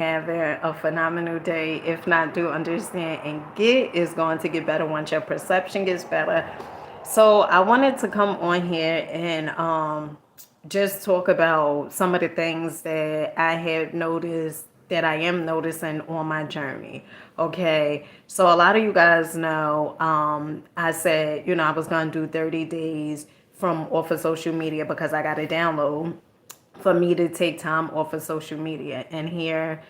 having a phenomenal day. If not, do understand and get is going to get better once your perception gets better. So I wanted to come on here and just talk about some of the things that I had noticed that I am noticing on my journey. Okay. So a lot of you guys know I said, I was going to do 30 days from off of social media because I got a download for me to take time off of social media. And here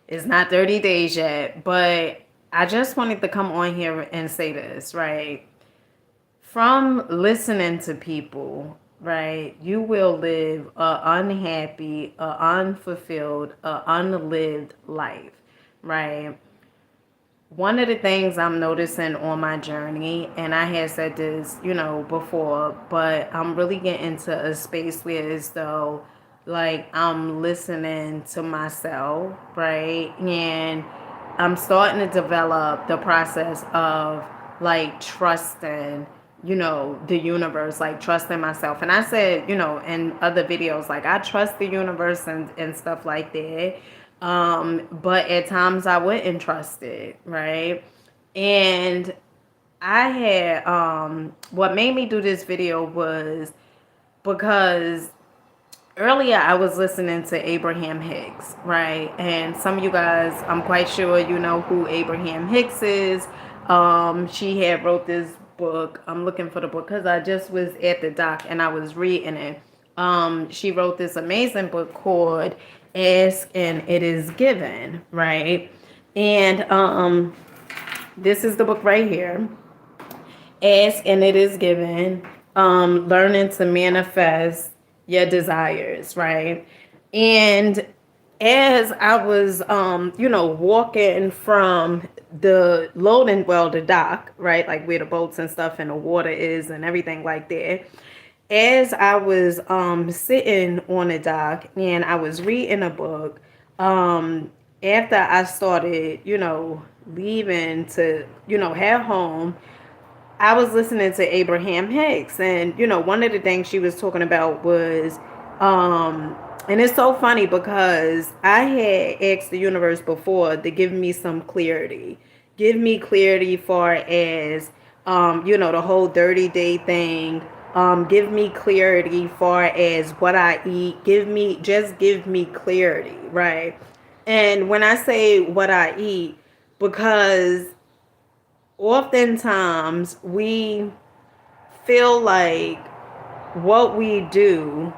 it's not 30 days yet, but I just wanted to come on here and say this, right? From listening to people, right, you will live a unhappy, a unfulfilled, a unlived life, right? One of the things I'm noticing on my journey, and I had said this, before, but I'm really getting to a space where as though like I'm listening to myself, right? And I'm starting to develop the process of like trusting, the universe, like trusting myself. And I said, in other videos, like I trust the universe and stuff like that. But at times I wouldn't trust it, right? And I had what made me do this video was because earlier I was listening to Abraham Hicks, right? And some of you guys, I'm quite sure you know who Abraham Hicks is. She had wrote this book. I'm looking for the book because I just was at the dock and I was reading it. She wrote this amazing book called Ask and It Is Given, right? And this is the book right here. Ask and It Is Given. Learning to manifest your desires, right? And as I was, walking from the loading, well, the dock, right, like where the boats and stuff and the water is and everything like that. As I was sitting on the dock and I was reading a book, after I started, leaving to, head home, I was listening to Abraham Hicks, and one of the things she was talking about was, and it's so funny because I had asked the universe before to give me clarity for as, the whole 30-day thing. Give me clarity for as what I eat. Give me clarity, right? And when I say what I eat, because oftentimes we feel like what we do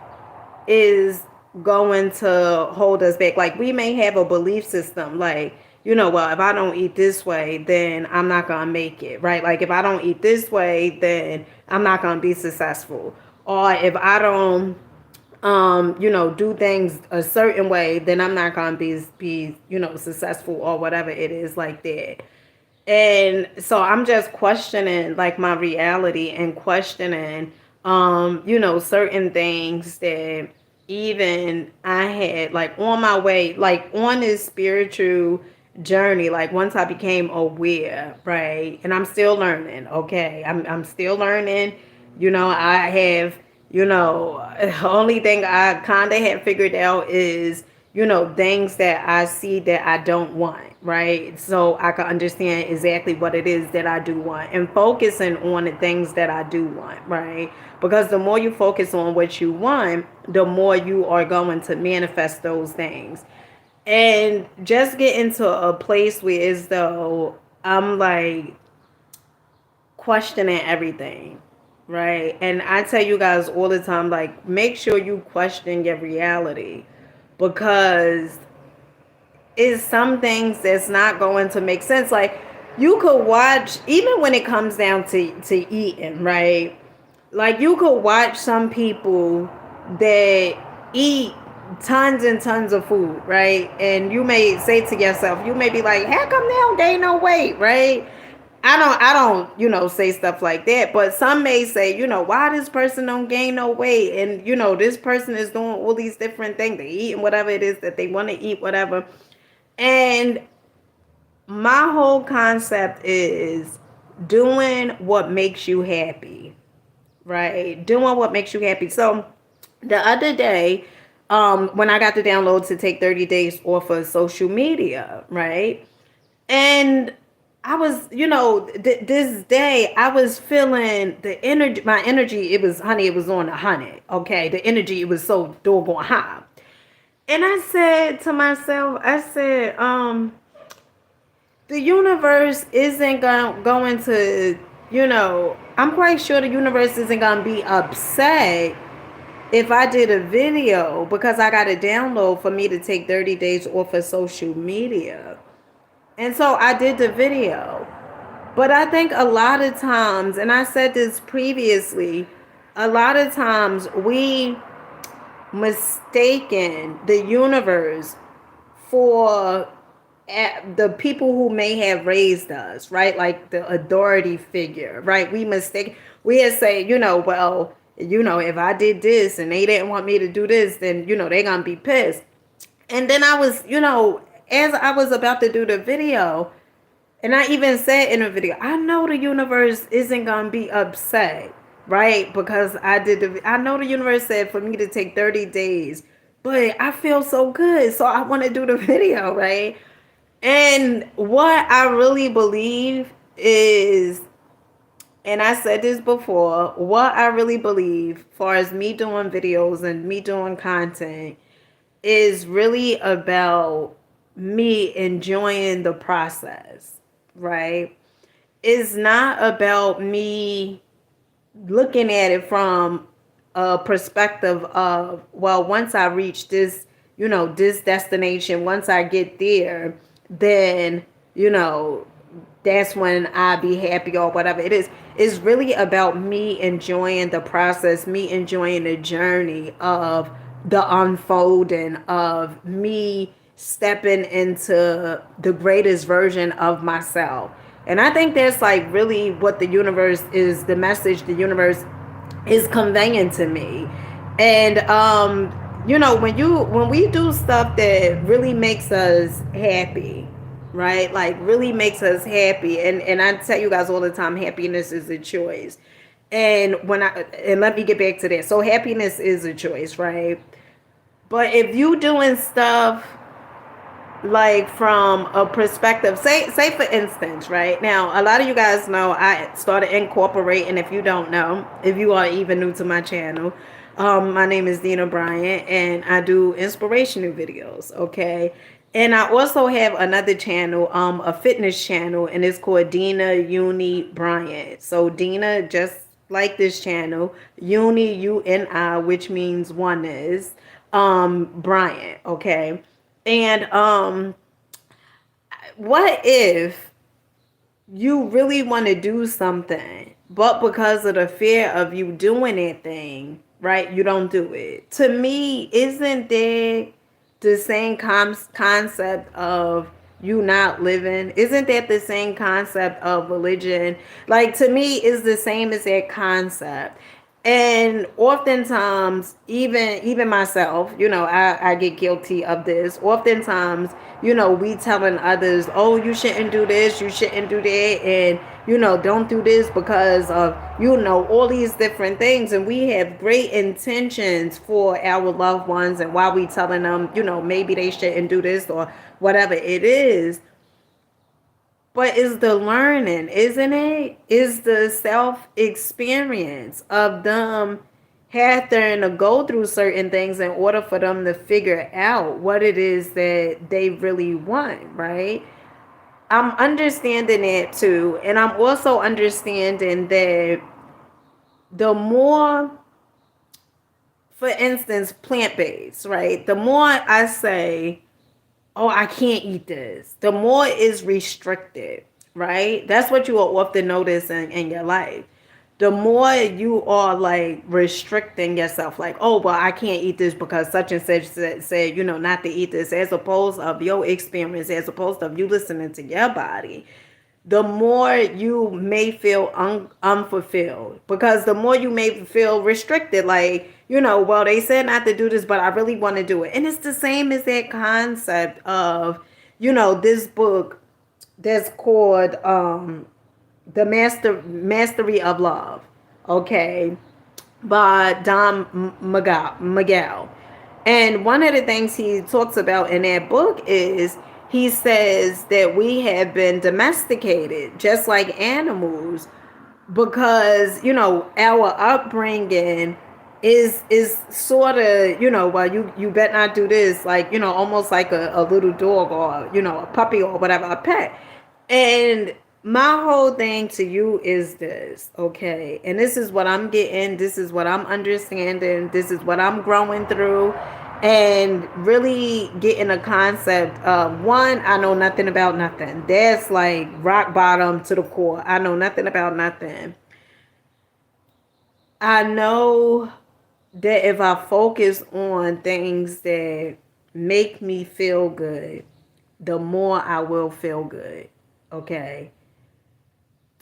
is going to hold us back. Like we may have a belief system like, well, if I don't eat this way, then I'm not going to make it, right? Like if I don't eat this way, then I'm not going to be successful. Or if I don't do things a certain way, then I'm not going to be, successful or whatever it is like that. And so I'm just questioning like my reality and questioning certain things that even I had like on my way, like on this spiritual journey, like once I became aware, right? And I'm still learning, okay? I'm still learning. I have, the only thing I kind of have figured out is things that I see that I don't want, right? So I can understand exactly what it is that I do want and focusing on the things that I do want, right? Because the more you focus on what you want, the more you are going to manifest those things. And just get into a place where as though I'm like questioning everything, right? And I tell you guys all the time, like, make sure you question your reality because it's some things that's not going to make sense. Like, you could watch, even when it comes down to eating, right? Like, you could watch some people that eat tons and tons of food, right? And you may say to yourself, you may be like, how come they don't gain no weight, right? I don't, say stuff like that. But some may say, why this person don't gain no weight? And, this person is doing all these different things. They eating whatever it is that they want to eat, whatever. And my whole concept is doing what makes you happy, right? Doing what makes you happy. So the other day, when I got the download to take 30 days off of social media, right? And I was, this day I was feeling the energy, my energy, it was, honey, it was on 100. Okay. The energy, it was so doggone high. And I said to myself, I said, the universe isn't going to, I'm quite sure the universe isn't going to be upset if I did a video because I got a download for me to take 30 days off of social media. And so I did the video. But I think a lot of times, and I said this previously, a lot of times we mistaken the universe for the people who may have raised us, right? Like the authority figure, right? We had say, well, if I did this and they didn't want me to do this, then, they're going to be pissed. And then I was, as I was about to do the video, and I even said in the video, I know the universe isn't going to be upset, right? Because I know the universe said for me to take 30 days, but I feel so good. So I want to do the video, right? And what I really believe is, and I said this before, what I really believe, as far as me doing videos and me doing content, is really about me enjoying the process, right? It's not about me looking at it from a perspective of, well, once I reach this, this destination, once I get there, then, that's when I be happy or whatever it is. It's really about me enjoying the process, me enjoying the journey of the unfolding of me stepping into the greatest version of myself. And I think that's like really what the universe is, the message the universe is conveying to me. And when we do stuff that really makes us happy, right? Like really makes us happy. And I tell you guys all the time, happiness is a choice. And let me get back to that. So happiness is a choice, right? But if you doing stuff like from a perspective, say for instance, right now, a lot of you guys know I started incorporating. If you don't know, if you are even new to my channel, my name is Deena Bryant, and I do inspirational videos. Okay. And I also have another channel, a fitness channel, and it's called Deena Bryant. So Deena, just like this channel, Uni, which means oneness, Bryant. Okay. And what if you really want to do something, but because of the fear of you doing that thing, right, you don't do it? To me, isn't that the same concept of you not living? Isn't that the same concept of religion? Like, to me, is the same as that concept. And oftentimes, even myself, I get guilty of this. Oftentimes, we telling others, oh, you shouldn't do this, you shouldn't do that, and don't do this because of all these different things. And we have great intentions for our loved ones, and while we telling them, maybe they shouldn't do this or whatever it is. But it's the learning, isn't it? Is the self-experience of them having to go through certain things in order for them to figure out what it is that they really want, right? I'm understanding that too. And I'm also understanding that the more, for instance, plant-based, right? The more I say, oh, I can't eat this, the more is restricted, right? That's what you will often notice in your life. The more you are like restricting yourself, like, oh, well, I can't eat this because such and such said, not to eat this, as opposed of your experience, as opposed of you listening to your body, the more you may feel unfulfilled, because the more you may feel restricted, like, well, they said not to do this, but I really want to do it. And it's the same as that concept of, this book that's called The Mastery of Love, okay, by Don Miguel. And one of the things he talks about in that book is he says that we have been domesticated just like animals because our upbringing is sort of well you bet not do this, like almost like a little dog or a puppy or whatever, a pet. And my whole thing to you is this, okay? And this is what I'm getting, this is what I'm understanding, this is what I'm growing through, and really getting a concept of, one, I know nothing about nothing. That's like rock bottom to the core. I know nothing about nothing. I know that if I focus on things that make me feel good, the more I will feel good. Okay.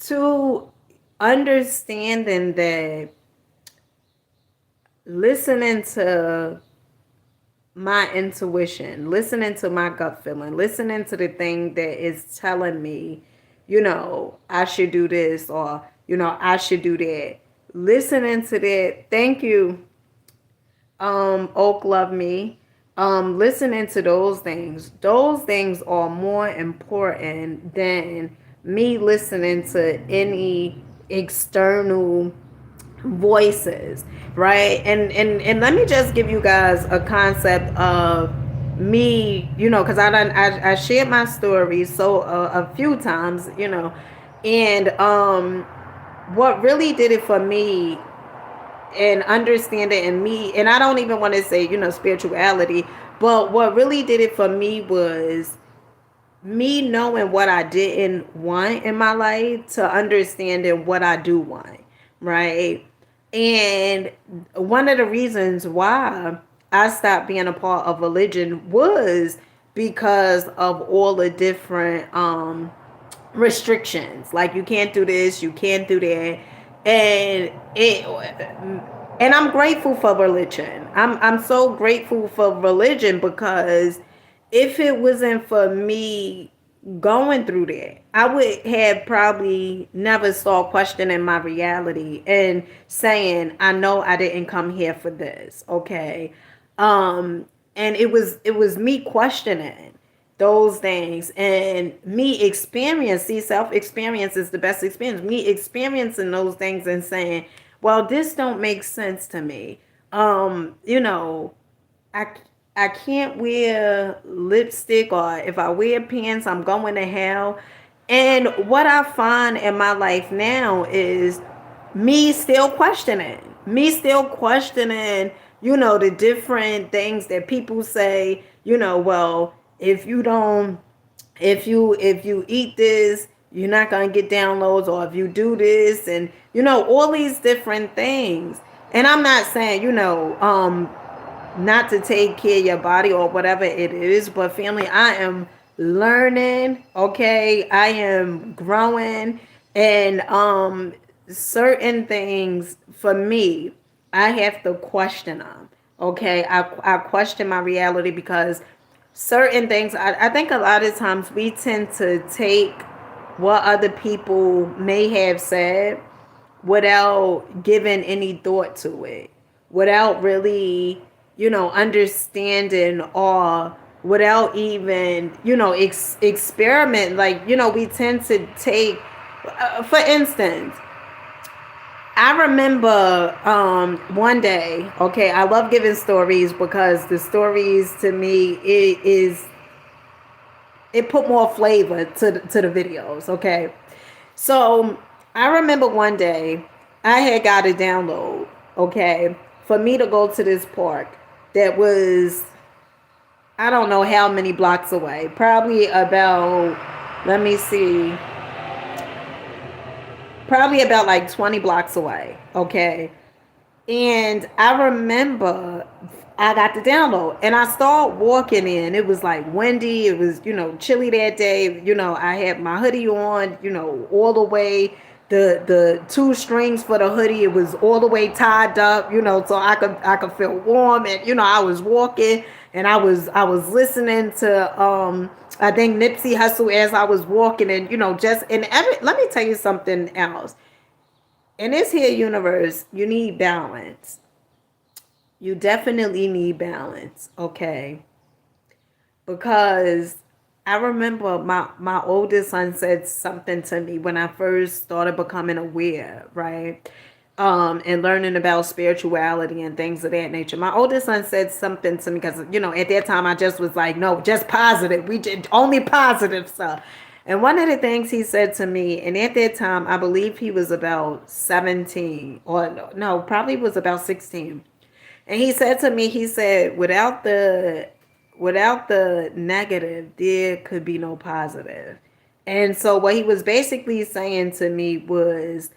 To understanding that listening to my intuition, listening to my gut feeling, listening to the thing that is telling me, I should do this or, I should do that. Listening to that. Thank you, Oak Love Me. Listening to those things are more important than me listening to any external voices, right? And let me just give you guys a concept of me, because I shared my story so a few times, and what really did it for me and understanding in me, and I don't even want to say spirituality, but what really did it for me was me knowing what I didn't want in my life to understanding what I do want, right? And one of the reasons why I stopped being a part of religion was because of all the different restrictions. Like, you can't do this, you can't do that. And it and I'm grateful for religion. I'm so grateful for religion because if it wasn't for me going through that, I would have probably never started questioning my reality and saying, I know I didn't come here for this, okay? And it was me questioning those things and me experience, see, self experience is the best experience, me experiencing those things and saying, well, this don't make sense to me. You know, I I can't wear lipstick, or if I wear pants, I'm going to hell. And what I find in my life now is me still questioning, the different things that people say, well, if you don't, if you eat this, you're not going to get downloads, or if you do this, and all these different things. And I'm not saying, not to take care of your body or whatever it is, but family, I am learning, okay? I am growing, and certain things for me, I have to question them, okay? I question my reality because certain things, I think a lot of times we tend to take what other people may have said without giving any thought to it, without really, understanding, or without even, experiment. Like, we tend to take, for instance, I remember one day, okay, I love giving stories because the stories to me, it put more flavor to the videos, okay? So I remember one day I had got a download, okay, for me to go to this park that was, I don't know how many blocks away, probably about, let me see, probably about like 20 blocks away, okay? And I remember I got the download and I started walking in. It was like windy. It was, chilly that day. I had my hoodie on, all the way. The two strings for the hoodie, it was all the way tied up, so I could feel warm. And, I was walking and I was listening to I think Nipsey Hussle as I was walking, and let me tell you something else. In this here universe, you need balance. You definitely need balance, okay? Because I remember my oldest son said something to me when I first started becoming aware, right? And learning about spirituality and things of that nature. My oldest son said something to me because, at that time I just was like, no, just positive. We did only positive stuff. And one of the things he said to me, and at that time, I believe he was about 17, or no, probably was about 16. And he said to me, he said, without the negative, there could be no positive. And so what he was basically saying to me was,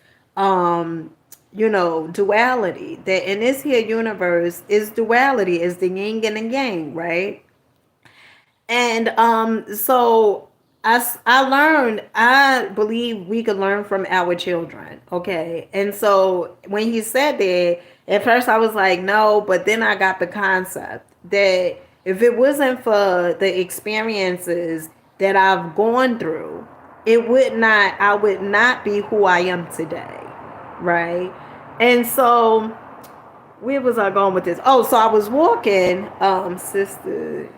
duality. That in this here universe is duality, is the yin and the yang, right? And so I learned, I believe we could learn from our children. Okay. And so when he said that, at first I was like, no, but then I got the concept that if it wasn't for the experiences that I've gone through, I would not be who I am today. Right. And so where was I going with this? Oh, so I was walking, sister.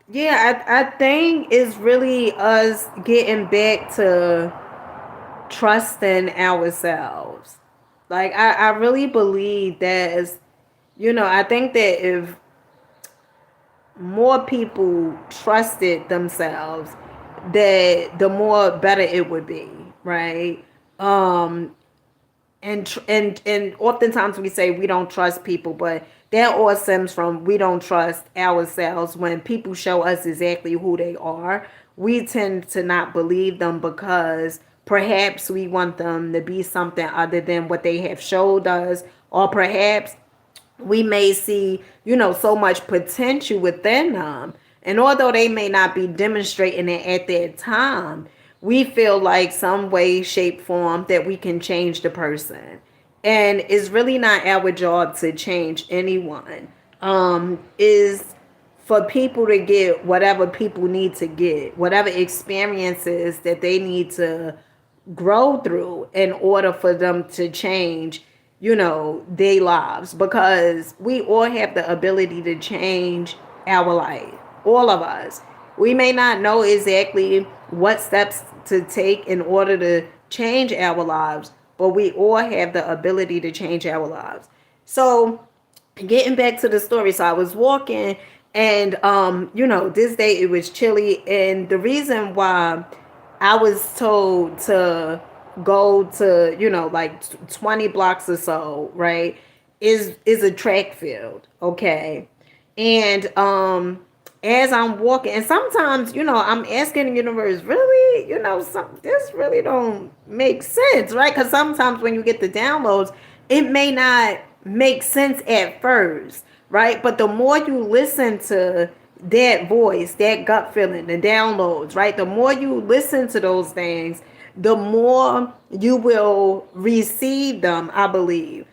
Yeah, I think it's really us getting back to trusting ourselves. Like I really believe that is, I think that if more people trusted themselves, that the more better it would be, right? Um, and oftentimes we say we don't trust people, but that all stems from we don't trust ourselves. When people show us exactly who they are, we tend to not believe them because perhaps we want them to be something other than what they have showed us, or perhaps we may see, so much potential within them. And although they may not be demonstrating it at that time, we feel like some way, shape, form that we can change the person. And it's really not our job to change anyone. Is for people to get whatever people need to get, whatever experiences that they need to grow through in order for them to change, their lives. Because we all have the ability to change our life, all of us. We may not know exactly what steps to take in order to change our lives, but we all have the ability to change our lives. So getting back to the story, so I was walking, and this day it was chilly, and the reason why I was told to go to, like 20 blocks or so, right, is a track field, okay? And as I'm walking, and sometimes, I'm asking the universe, really, this really don't make sense, right? Because sometimes when you get the downloads, it may not make sense at first, right? But the more you listen to that voice, that gut feeling, the downloads, right? The more you listen to those things, the more you will receive them, I believe.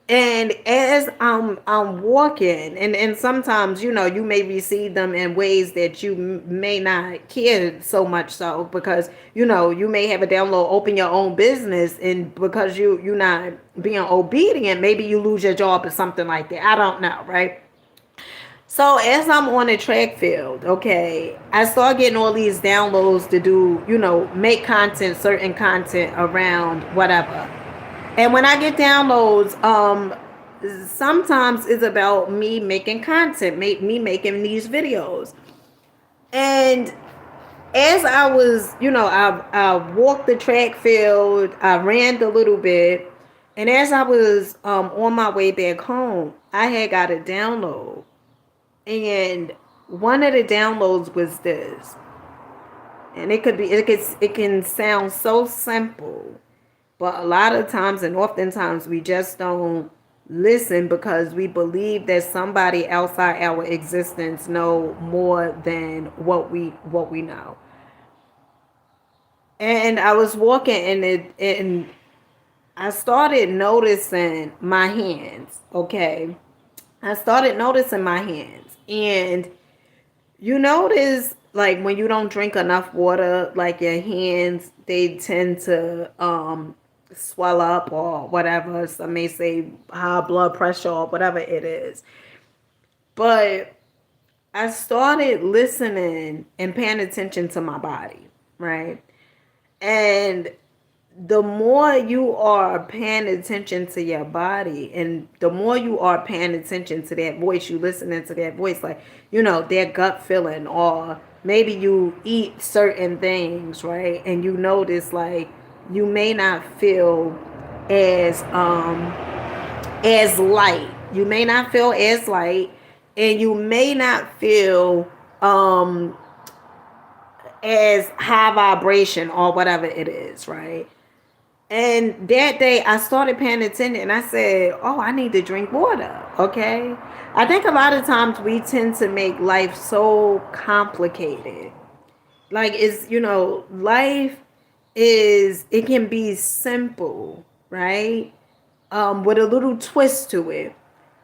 And as I'm walking, and sometimes, you may receive them in ways that you may not care so much, so because you may have a download, open your own business, and because you're not being obedient, maybe you lose your job or something like that. I don't know, right? So as I'm on a track field, okay, I start getting all these downloads to do, make content, certain content around whatever. And when I get downloads, sometimes it's about me making content, me making these videos. And as I was, I walked the track field, I ran a little bit, and as I was on my way back home, I had got a download. And one of the downloads was this. And it can sound so simple, but a lot of times and oftentimes we just don't listen because we believe that somebody outside our existence know more than what we know. And I was walking and I started noticing my hands, okay? I started noticing my hands. And you notice, when you don't drink enough water, like your hands, they tend to swell up or whatever. Some may say high blood pressure or whatever it is. But I started listening and paying attention to my body, right? And the more you are paying attention to your body and the more you are paying attention to that voice, you listening to that voice, like, their gut feeling, or maybe you eat certain things, right? And you notice like you may not feel as light. You may not feel as light, and you may not feel um as high vibration or whatever it is, right? And that day I started paying attention and I said, oh, I need to drink water. Okay. I think a lot of times we tend to make life so complicated. Like, life it can be simple, right? With a little twist to it.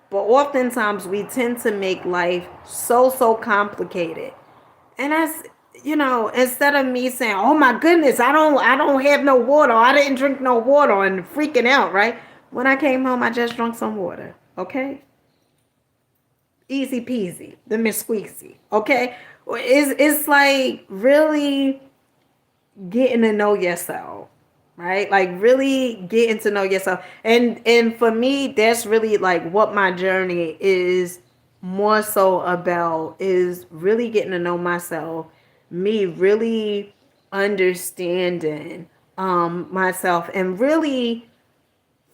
But oftentimes we tend to make life so complicated. And instead of me saying, "Oh my goodness, I don't have no water. I didn't drink no water," and freaking out, right? When I came home, I just drank some water. Okay, easy peasy, the Miss Squeezy. Okay, it's like really getting to know yourself, right? Like really getting to know yourself, and for me, that's really like what my journey is more so about, is really getting to know myself, me really understanding myself, and really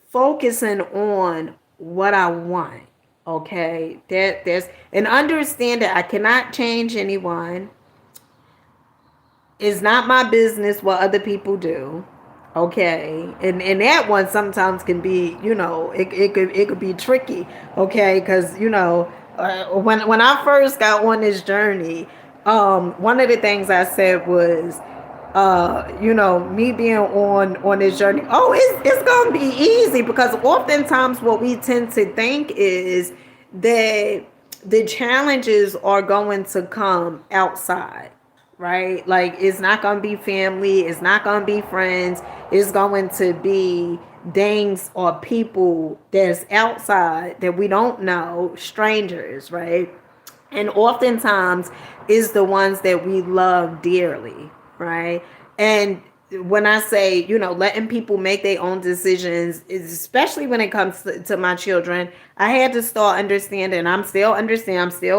focusing on what I want. Okay, there's an understanding. I cannot change anyone. It's not my business what other people do. Okay, and that one sometimes can be, it could be tricky. Okay, because when I first got on this journey, one of the things I said was, me being on this journey, oh, it's gonna be easy, because oftentimes what we tend to think is that the challenges are going to come outside, right? Like, it's not gonna be family, it's not gonna be friends, it's going to be things or people that's outside that we don't know, strangers, right? And oftentimes is the ones that we love dearly, right? And when I say, letting people make their own decisions, especially when it comes to my children, I had to start understanding, I'm still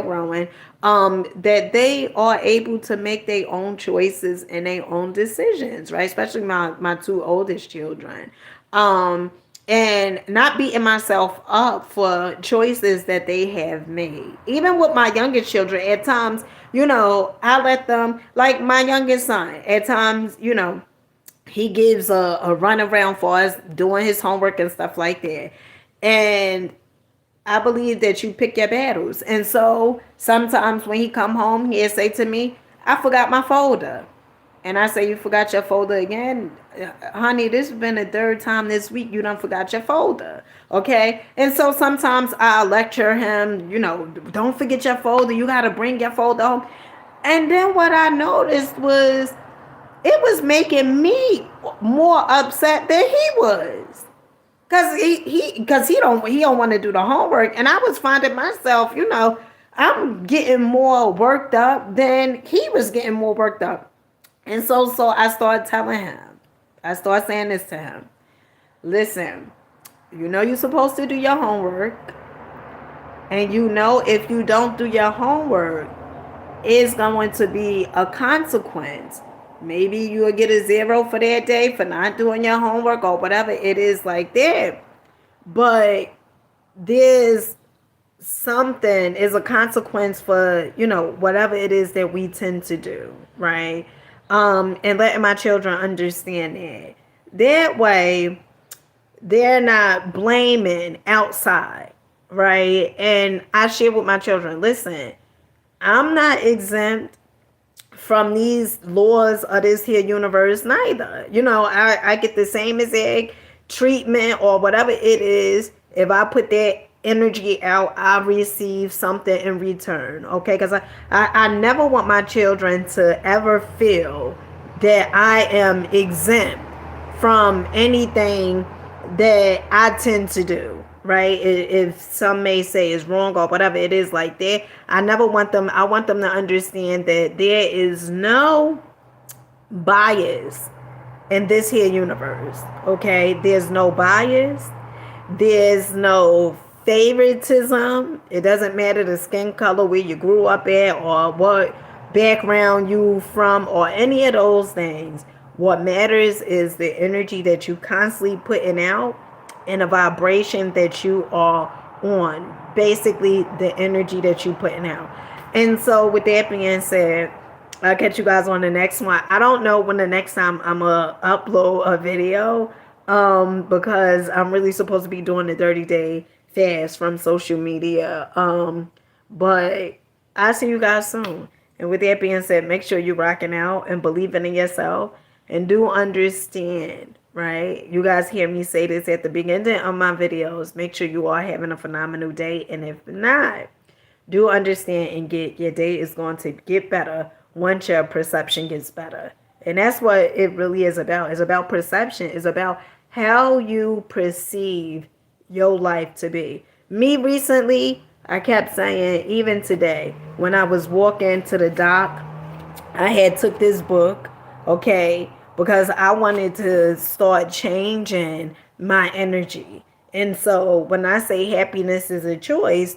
growing, that they are able to make their own choices and their own decisions, right? Especially my two oldest children. And not beating myself up for choices that they have made. Even with my youngest children, at times, I let them, like my youngest son, at times, he gives a run around for us doing his homework and stuff like that. And I believe that you pick your battles. And so sometimes when he come home, he'll say to me, I forgot my folder. And I say, you forgot your folder again? Honey, this has been the third time this week you done forgot your folder. Okay? And so sometimes I'll lecture him, don't forget your folder. You got to bring your folder home. And then what I noticed was it was making me more upset than he was. Cause he don't want to do the homework. And I was finding myself, I'm getting more worked up than he was getting more worked up. And so I started telling him, I started saying this to him. Listen, you're supposed to do your homework. And if you don't do your homework, it's going to be a consequence. Maybe you'll get a 0 for that day for not doing your homework or whatever it is like that. But there's something is a consequence for, whatever it is that we tend to do, right? And letting my children understand that. That way, they're not blaming outside, right? And I share with my children, listen, I'm not exempt from these laws of this here universe neither. I get the same exact treatment or whatever it is. If I put that energy out, I receive something in return. Okay, because I never want my children to ever feel that I am exempt from anything that I tend to do, right? If some may say is wrong or whatever it is, like that, I never want them, I want them to understand that there is no bias in this here universe. Okay, there's no bias, there's no favoritism. It doesn't matter the skin color, where you grew up at, or what background you from, or any of those things. What matters is the energy that you constantly putting out and the vibration that you are on. Basically, the energy that you putting out. And so with that being said, I'll catch you guys on the next one. I don't know when the next time I'm gonna upload a video, because I'm really supposed to be doing the 30-day fast from social media. But I'll see you guys soon. And with that being said, make sure you're rocking out and believing in yourself, and do understand, right? You guys hear me say this at the beginning of my videos. Make sure you are having a phenomenal day, and if not, do understand and get your day is going to get better once your perception gets better. And that's what it really is about. It's about perception. It's about how you perceive your life to be. Me recently, I kept saying, even today, when I was walking to the dock, I had took this book, okay, because I wanted to start changing my energy. And so when I say happiness is a choice,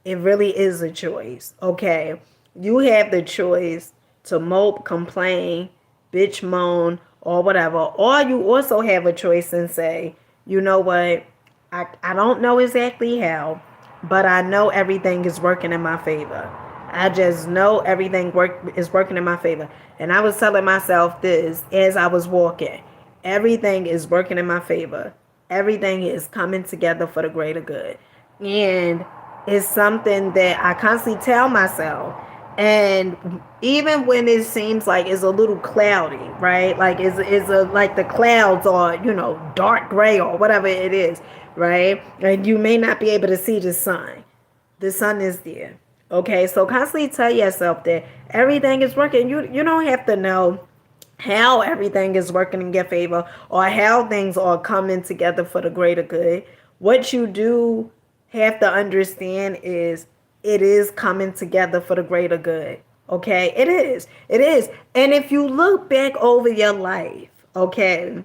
it really is a choice, okay? You have the choice to mope, complain, bitch, moan, or whatever. Or you also have a choice and say, you know what? I don't know exactly how, but I know everything is working in my favor. I just know everything is working in my favor. And I was telling myself this as I was walking. Everything is working in my favor. Everything is coming together for the greater good. And it's something that I constantly tell myself. And even when it seems like it's a little cloudy, right? Like like the clouds are, dark gray or whatever it is, right? And you may not be able to see the sun. The sun is there. Okay, so constantly tell yourself that everything is working. You don't have to know how everything is working in your favor or how things are coming together for the greater good. What you do have to understand is it is coming together for the greater good. Okay, it is. It is. And if you look back over your life, okay,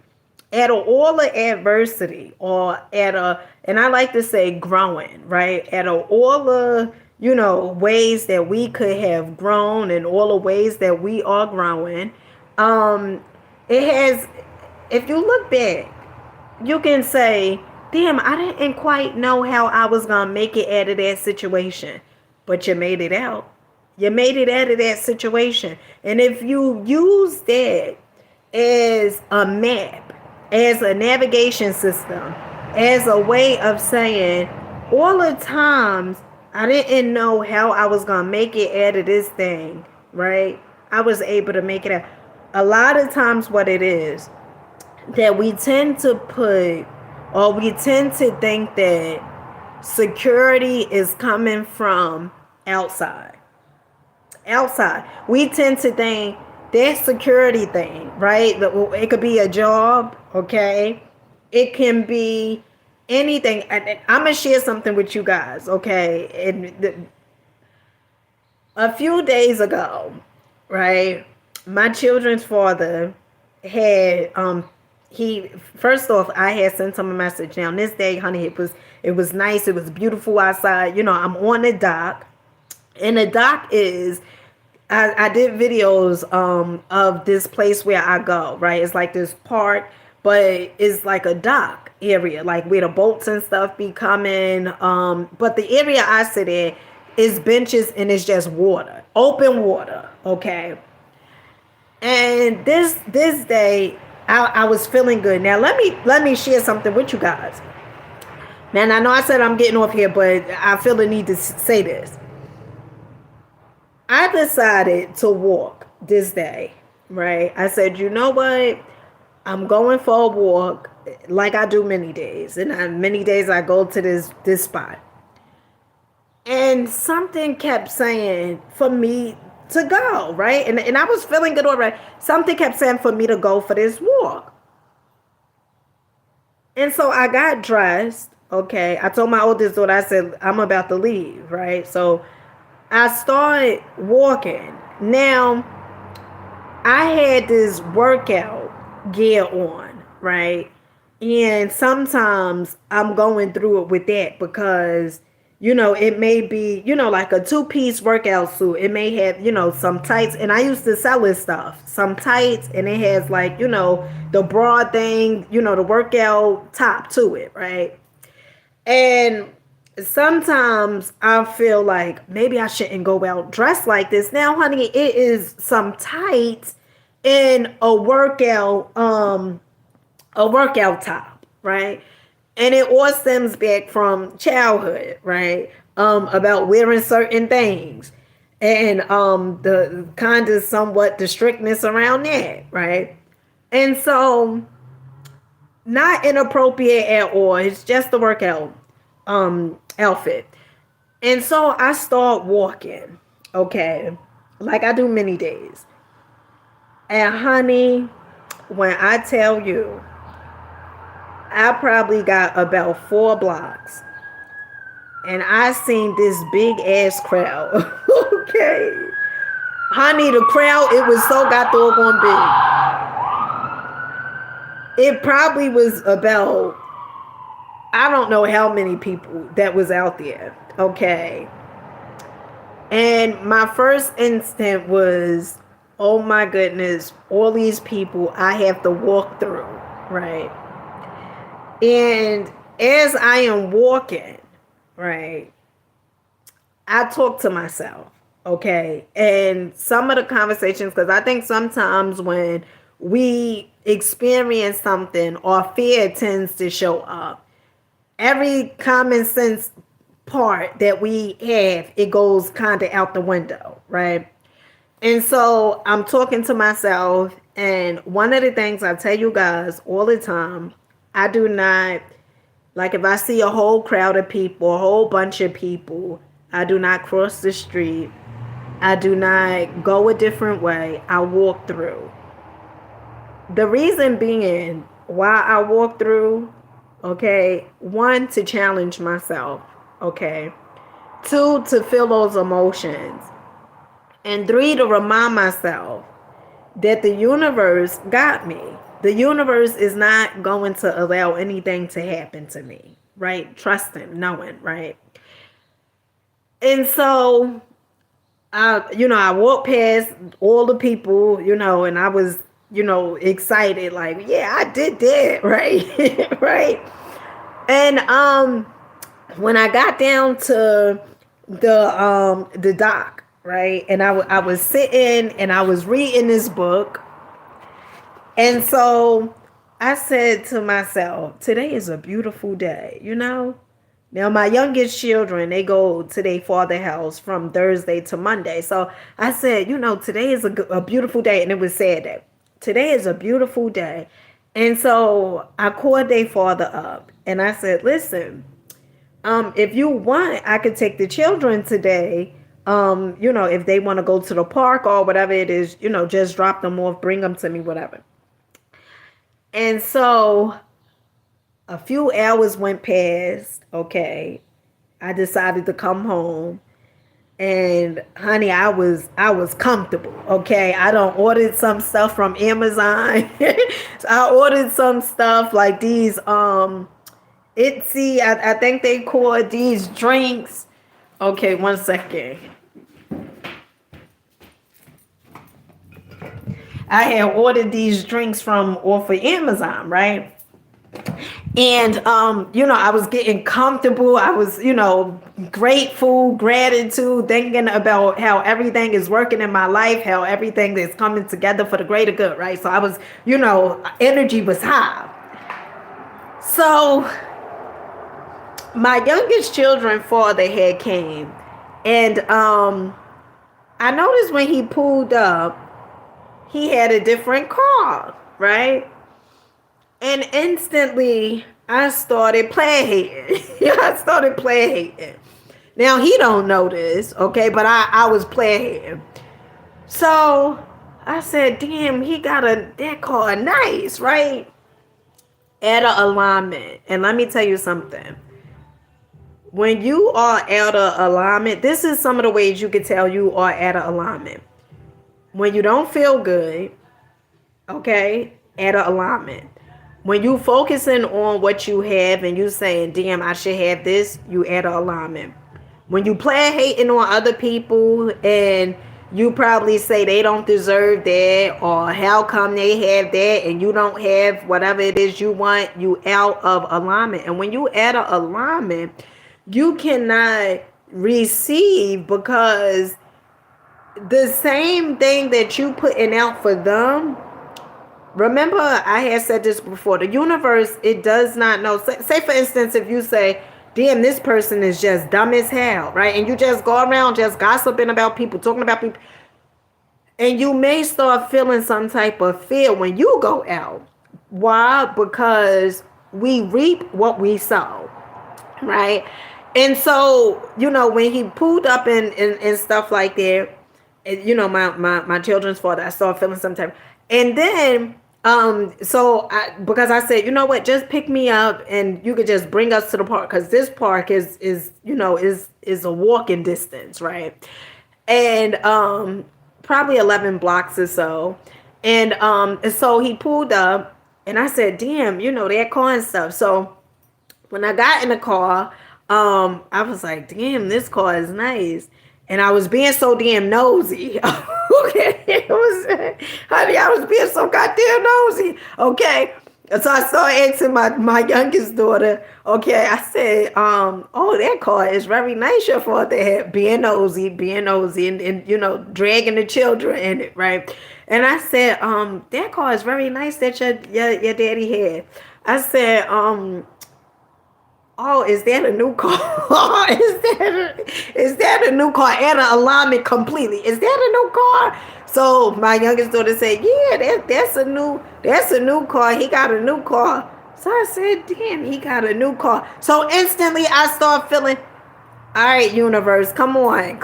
at all the adversity or and I like to say growing, right? At all the ways that we could have grown and all the ways that we are growing, it has, if you look back, you can say, damn, I didn't quite know how I was going to make it out of that situation, but you made it out. You made it out of that situation. And if you use that as a map, as a navigation system, as a way of saying, all the times I didn't know how I was going to make it out of this thing, right? I was able to make it out. A lot of times what it is that we tend to we tend to think that security is coming from outside. We tend to think that security thing, right? It could be a job, okay? It can be anything. I'm going to share something with you guys, okay? And a few days ago, right, my children's father had, first off, I had sent him a message. Now, this day, honey, it was nice. It was beautiful outside. I'm on the dock. And the dock is, I did videos of this place where I go, right? It's like this park, but it's like a dock area, like where the boats and stuff be coming. But the area I sit in is benches and it's just water, open water, okay? And this day, I was feeling good. Now, let me share something with you guys. Now, I know I said I'm getting off here, but I feel the need to say this. I decided to walk this day, right? I said, you know what? I'm going for a walk like I do many days. And many days I go to this spot. And something kept saying for me to go, right? And I was feeling good already. Something kept saying for me to go for this walk. And so I got dressed. Okay. I told my oldest daughter, I said, I'm about to leave. Right. So I started walking. Now, I had this workout gear on, right? And sometimes I'm going through it with that because, it may be, like a two-piece workout suit. It may have, some tights. And I used to sell this stuff, some tights, and it has like, the broad thing, the workout top to it, right? And sometimes I feel like maybe I shouldn't go out dressed like this. Now, honey, it is some tights and a workout top, right? And it all stems back from childhood, right? About wearing certain things and the kind of somewhat the strictness around that, right? And so not inappropriate at all. It's just the workout outfit. And so I start walking, okay, like I do many days. And honey, when I tell you, I probably got about 4 blocks and I seen this big ass crowd. Okay. Honey, the crowd, it was so got doggone big. It probably was about, I don't know how many people that was out there. Okay. And my first instinct was, oh my goodness, all these people I have to walk through, right? And as I am walking, right, I talk to myself, okay? And some of the conversations, because I think sometimes when we experience something or fear tends to show up, every common sense part that we have, it goes kind of out the window, right? And so I'm talking to myself, and one of the things I tell you guys all the time, I do not, like if I see a whole crowd of people, a whole bunch of people, I do not cross the street. I do not go a different way. I walk through. The reason being why I walk through, okay, 1, to challenge myself, okay, 2, to feel those emotions, and 3, to remind myself that the universe got me. The universe is not going to allow anything to happen to me, right? Trusting, knowing, right? And so, I walked past all the people, and I was, excited, like, yeah, I did that, right? Right? And when I got down to the dock, right, and I was sitting and I was reading this book, and so I said to myself, today is a beautiful day, Now my youngest children, they go to their father's house from Thursday to Monday. So I said, today is a beautiful day, and it was Saturday. Today is a beautiful day. And so I called their father up and I said, listen, if you want, I could take the children today. If they want to go to the park or whatever it is, just drop them off, bring them to me, whatever. And so a few hours went past. Okay. I decided to come home. And honey, I was comfortable. Okay. I done ordered some stuff from Amazon. So I ordered some stuff like these Itsy, I think they call these drinks. Okay, 1 second. I had ordered these drinks from off of Amazon, right? And I was getting comfortable. I was, grateful, gratitude, thinking about how everything is working in my life, how everything is coming together for the greater good, right? So I was, energy was high. So my youngest children father had came, and I noticed when he pulled up, he had a different car, right? And instantly I started playing hating. I started playing hating. Now he don't know this, okay, but I was playing hating. So I said, damn, he got that car nice, right? Out of alignment. And let me tell you something. When you are out of alignment, this is some of the ways you can tell you are out of alignment. When you don't feel good, okay, out of alignment. When you focusing on what you have and you saying, damn, I should have this, you out of alignment. When you play hating on other people and you probably say they don't deserve that, or how come they have that and you don't have whatever it is you want, you out of alignment. And when you out of alignment, you cannot receive, because the same thing that you putting out for them. Remember, I had said this before. The universe, it does not know. Say for instance, if you say, damn, this person is just dumb as hell, right? And you just go around just gossiping about people, talking about people. And you may start feeling some type of fear when you go out. Why? Because we reap what we sow, right? And so, when he pulled up and stuff like that, my children's father, I started feeling some type. And then, because I said, you know what, just pick me up and you could just bring us to the park, because this park is a walking distance, right? And probably 11 blocks or so. And so he pulled up and I said, damn, that car and stuff. So when I got in the car, I was like, damn, this car is nice. And I was being so damn nosy. Okay. Honey, I was being so goddamn nosy. Okay. So I started asking my youngest daughter, okay, I said, oh, that car is very nice, your father had, being nosy, and dragging the children in it, right? And I said, that car is very nice that your daddy had. I said, oh, is that a new car? is that a new car? And an alignment completely. Is that a new car? So my youngest daughter said, yeah, that's a new car. He got a new car. So I said, damn, he got a new car. So instantly I start feeling, all right, universe, come on.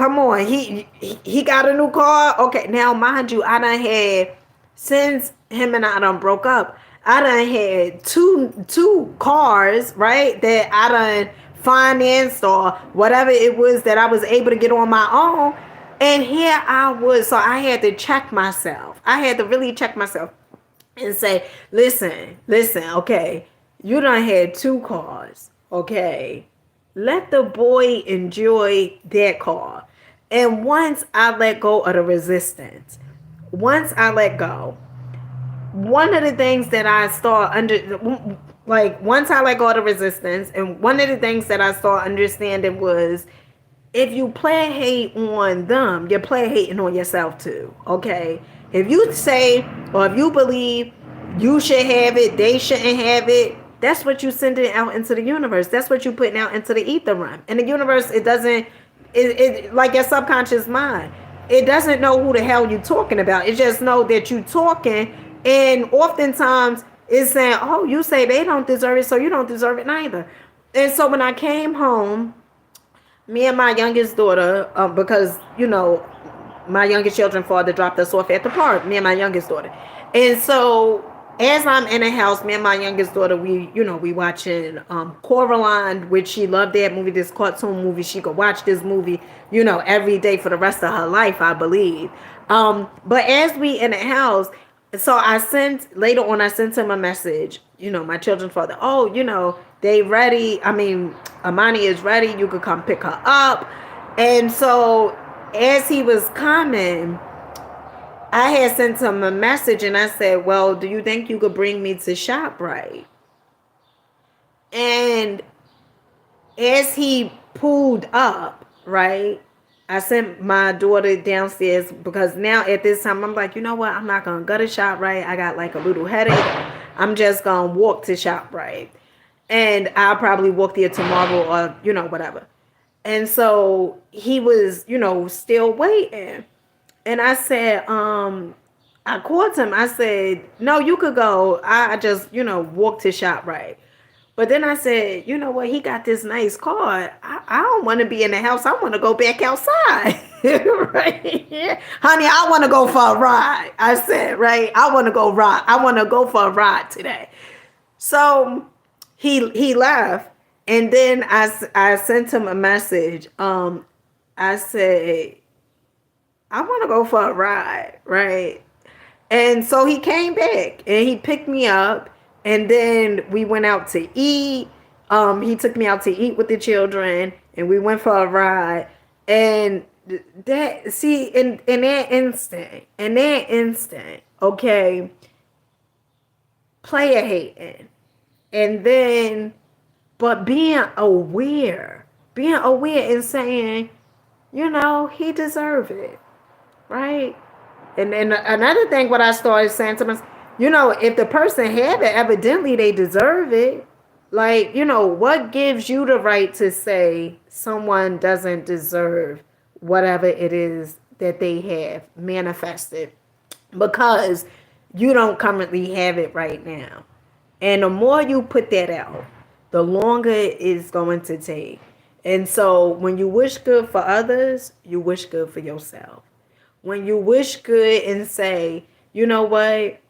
He got a new car. Okay, now mind you, I done had, since him and I done broke up, I done had two cars, right, that I done financed or whatever it was that I was able to get on my own. And here I was, so I had to check myself. I had to really check myself and say, listen, okay, you done had two cars, okay? Let the boy enjoy that car. And once I let go of the resistance, once I let go, one of the things that I start once I let go of the resistance, and one of the things that I started understanding was, if you play hate on them, you're play hating on yourself too, okay? If you say, or if you believe you should have it, they shouldn't have it, that's what you sending out into the universe. That's what you putting out into the ether realm. And the universe, it doesn't, it like your subconscious mind, it doesn't know who the hell you talking about. It just know that you talking, and oftentimes it's saying, oh, you say they don't deserve it, so you don't deserve it neither. And so when I came home, me and my youngest daughter, because, my youngest children's father dropped us off at the park, me and my youngest daughter. And so as I'm in the house, me and my youngest daughter, we watching Coraline, which she loved that movie, this cartoon movie. She could watch this movie, every day for the rest of her life, I believe. But as we in the house, so I sent him a message, my children's father, oh, they ready. I mean, Amani is ready. You could come pick her up. And so as he was coming, I had sent him a message and I said, well, do you think you could bring me to ShopRite? And as he pulled up, right, I sent my daughter downstairs, because now at this time, I'm like, you know what? I'm not going to go to ShopRite. I got like a little headache. I'm just going to walk to ShopRite. And I'll probably walk there tomorrow or, whatever. And so he was, still waiting. And I said, I called him. I said, no, you could go. I just, walk to ShopRite. But then I said, you know what? He got this nice car. I don't want to be in the house. I want to go back outside. Right? Honey, I want to go for a ride. I said, right? I want to go for a ride today. So he left, and then I sent him a message. I said, I want to go for a ride, right? And so he came back and he picked me up, and then we went out to eat. He took me out to eat with the children, and we went for a ride. And that, see, in that instant, okay, player hating, and then but being aware and saying, he deserved it, right? And another thing, what I started saying to myself, if the person had it, evidently they deserve it. Like, what gives you the right to say someone doesn't deserve whatever it is that they have manifested? Because you don't currently have it right now. And the more you put that out, the longer it's going to take. And so when you wish good for others, you wish good for yourself. When you wish good and say, you know what,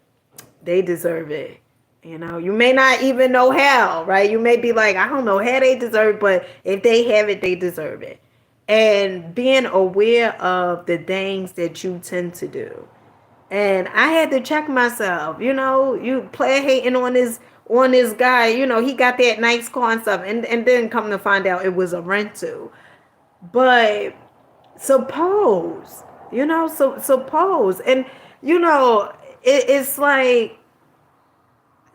they deserve it. You may not even know how, right? You may be like, I don't know how they deserve it, but if they have it, they deserve it. And being aware of the things that you tend to do. And I had to check myself, you play hating on this guy, he got that nice car and stuff, and then come to find out it was a rental. But suppose, suppose, and it's like,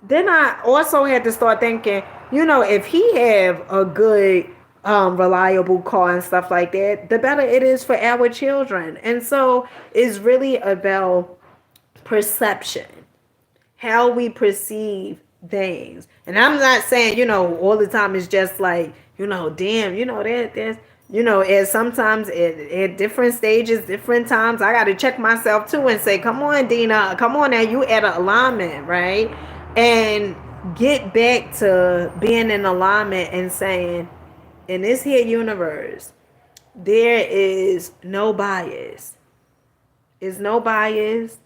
then I also had to start thinking, if he have a good reliable car and stuff like that, the better it is for our children. And so it's really about perception, how we perceive things. And I'm not saying, all the time it's just like, damn, as sometimes at different stages, different times, I got to check myself too and say, come on, Deena, come on now, you at an alignment, right? And get back to being in alignment and saying, in this here universe, there is no bias. Is no bias.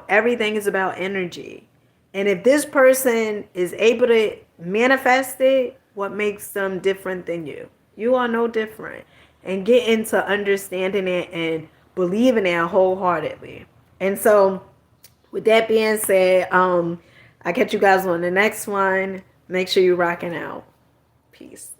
Everything is about energy. And if this person is able to manifest it, what makes them different than you? You are no different. And get into understanding it and believing it wholeheartedly. And so, with that being said, I catch you guys on the next one. Make sure you're rocking out. Peace.